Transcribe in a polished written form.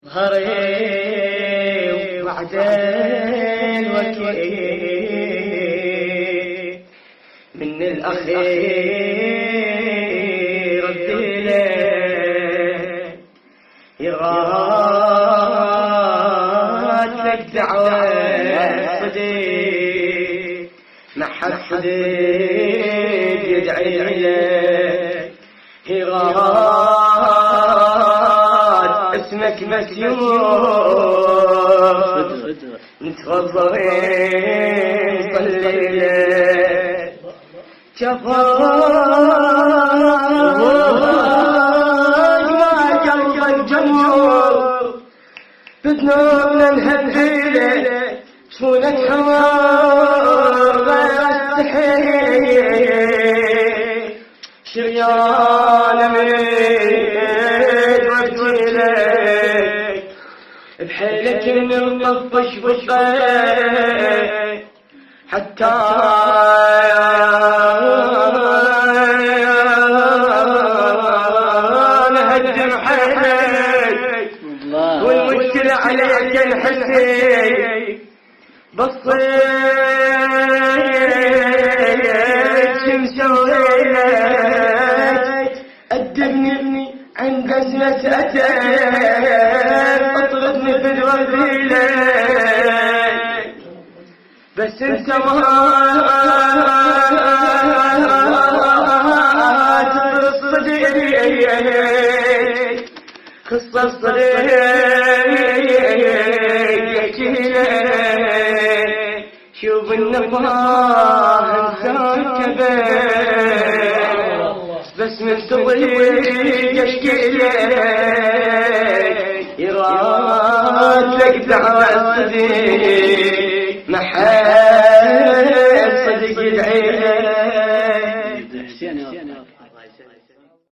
ظهري وبعدين وكيل من الأخير الدليل يراد لك دعوة صديق ما حد صديق يدعي لك يراد اسمك مسيور نتوضرين نصلي لك شفاك ما قلبك جمهور بدنا نهديلك شفونك حمار غير استحيل شريان مريد وابتلك بحيلك نلطفش بقيت حتى نهدم حيلك والمشكلة عليك الحسين بصيت شمسوي لك أدبني عند أزمة أتاك اطردني في الورديلك بس انت ما تطر الصديق قصة الصديق يحكي لك شوف النفاه انسان كبير بس من تضيق اشكي لك يراد لك دعوة صديق ما حد صديق يدعي لك.